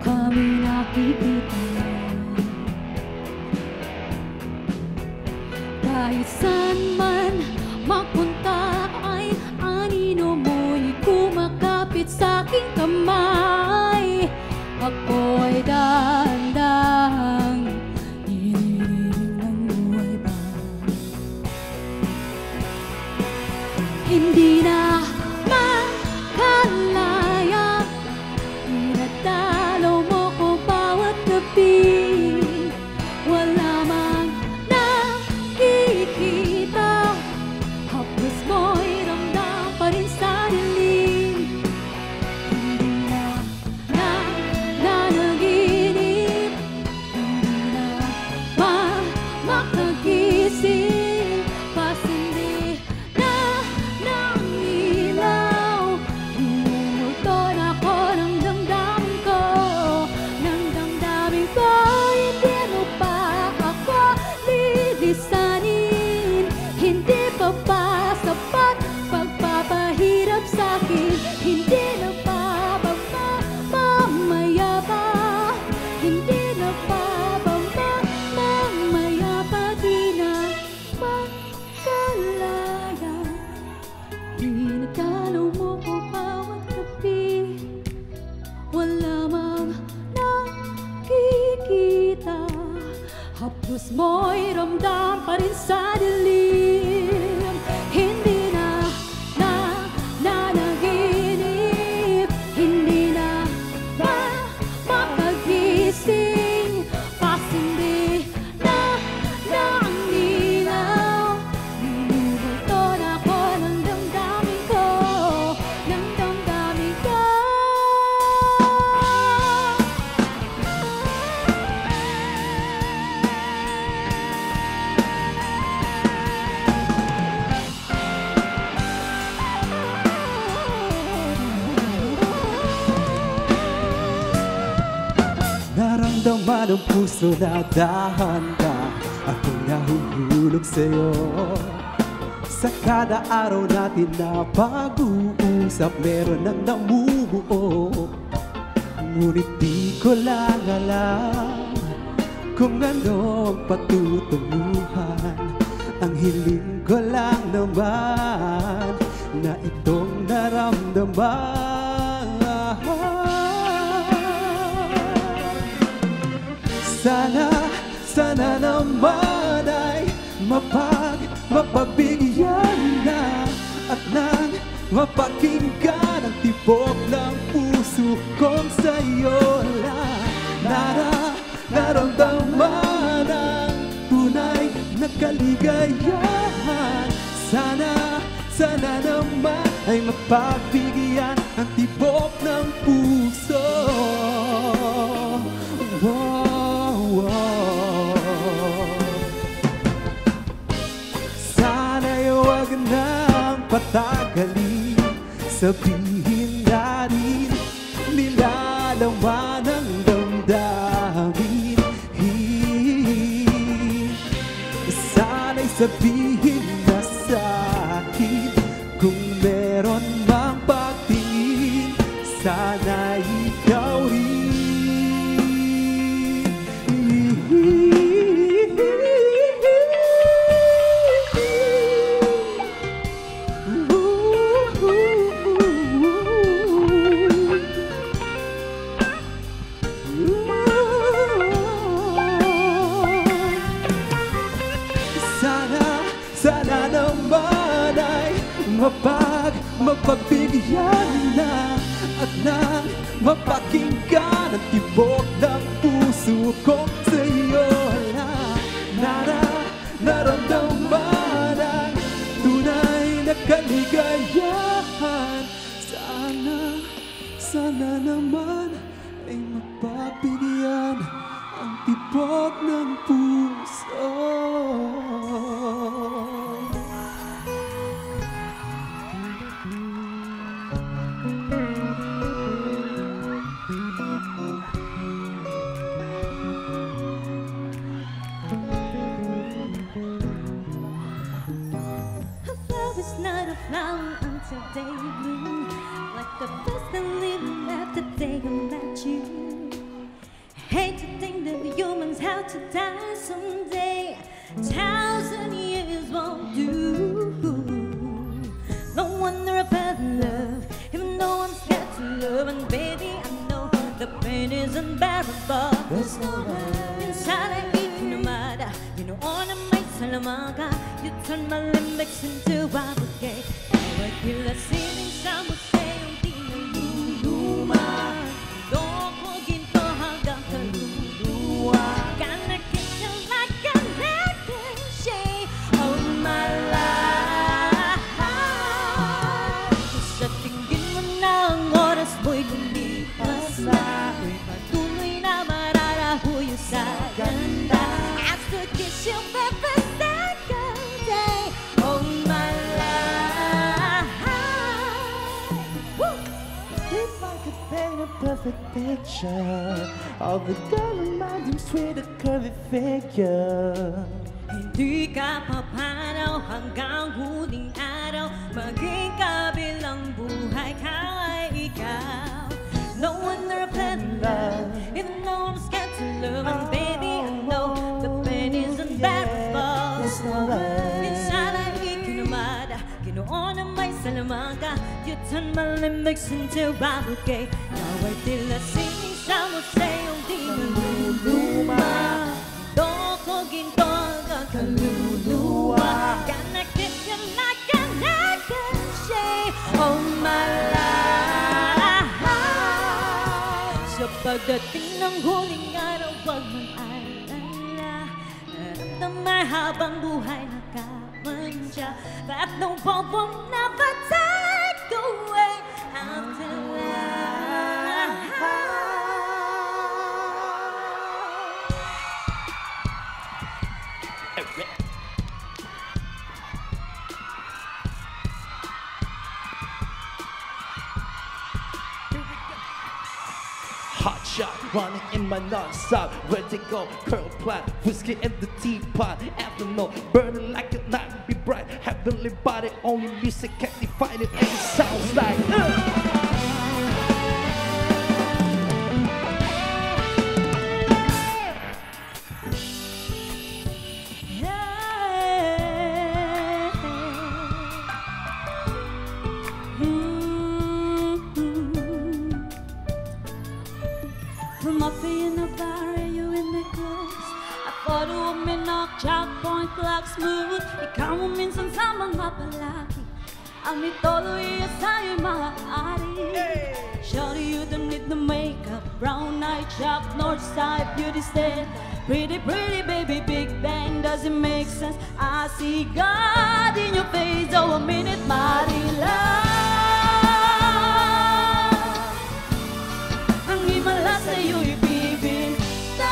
kami nakikita. Kahit saan man magpunta ay anino mo'y kumakapit sa aking kamay. Ako'y dahan-dahang iniling ng buhay ba. Hindi na makalaya, tinatalo mo ko bawat gabi. Wala mang nakikita, haplos mo'y ramdam pa rin sa dilim. Hindi na nanaginip, hindi na makagising, pasindi na ng ilaw. Lumulto na ako ng damdamin ko, ng damdamin ko. Hindi mo pa ako lilisanin, hindi pa ba sapat pagpapahirap sa'kin? Hindi na ba mamaya pa? Hindi na ba mamaya pa? Di na makalaya, tinatalo mo ko bawat gabi. Wala mang nakikita, haplos mo'y ramdam pa rin sa dilim. Hindi na nanaginip, hindi na makagising, pasindi na ng ilaw. Lumulto na ako ng damdamin ko, ng damdamin ko. Naramdaman ang puso na dahan-dahan ako'y nahuhulog sa'yo. Sa kada araw natin na pag-uusap, meron nang namumuo. Ngunit di ko lang alam kung anong patutunguhan. Ang hiling ko lang naman na itong naramdaman. Sana naman ay mapagbigyan na at nang mapakinggan ang tibok ng puso kong sa'yo lang. Naramdaman ang tunay na kaligayahan. Sana naman ay mapagbigyan ang tibok ng puso. Sana'y huwag nang patagalin, sabihin na rin nilalaman ang damdamin. Sana'y sabihin na sa'kin kung meron mang pagtingin, sana'y ikaw rin. Sana naman ay mapagbigyan na at nang mapakinggan ang tibok ng puso kong sa'yo lang. Naramdaman ang tunay na kaligayahan. Sana naman ay mapagbigyan ang tibok ng puso. It's not a flower until they bloom, like the first and living after they met you. to die someday. 1,000 years won't do. No wonder I fell in love, even though I'm scared to love. And baby, I know the pain is unbearable. There's no way. Inside I eat no matter. You know, on a mic, salamaga. You turn my limbics into bubblegate. Now I feel a ceiling, some would say, oh, di naluluma. Loko ginto hanggang kaluluwa. Gonna kiss you like a necklace of my life. Sa tingin mo na ang oras mo'y lumipas na. Ako'y patuloy na mararahuyo sa ganda. I still kiss you every second day of my life. Woo! If I could paint a perfect picture of the girl in my dreams with a curvy figure. Hindi ka papanaw hanggang huling araw. Maging kabilang buhay ka ay ikaw. No wonder I fell in love, even though I'm scared to love. And baby, I know the pain is unbearable. There's no way. Minsan ay ikinumada, ginoon ang may salamaga. You turn my limbics into bubblegate. Now I feel a singing sound will say, oh, di naluluma. Loko ginto hanggang kaluluwa. Gonna kiss you like a necklace of my life. Sa pagdating ng huling araw, wag mong alala. Naramdamay habang buhay nakamandya. That no one will never take away after life. Hot shot, running in my non-stop. Vertigo, curl plot, whiskey in the teapot. Afternoon, burning like a night, be bright. Heavenly body, only music can't define it. And it sounds like From up in the bar, you in the clothes. I thought uminak, checkpoint clock smooth. Ikaw mo minsan sa mga palagi. Ang itolo iya sa'yo maaari. Shawty, you don't need the makeup. Brown eye chop, north side beauty stand. Pretty, pretty baby, Big Bang, does it make sense? I see God in your face, oh, a minute, Marila. Ang himala sa'yo'y bibintang.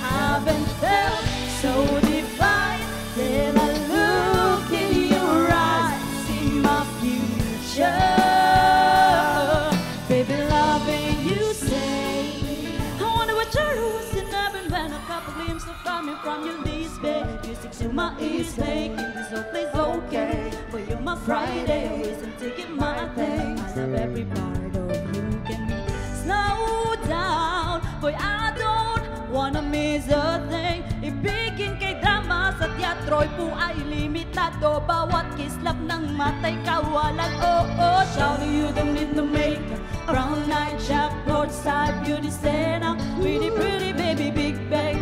Haven't felt so divine till I look in your eyes, see my future. Baby, loving you say, I wonder what you're losing up. And when a couple glimpses of coming from your least bed, music to my ears, making this whole place okay. But you're my Friday, always I'm taking my thing. I love every part of you, can we slow down? Boy, I don't wanna miss a thing. Ibigin kay drama sa teatro'y po ay limitado. Bawat kislap ng mata'y kawalan. Oh, oh, shawty, you don't need no makeup. Brown eye chap, north side beauty stand up. Pretty, pretty baby, Big Bang,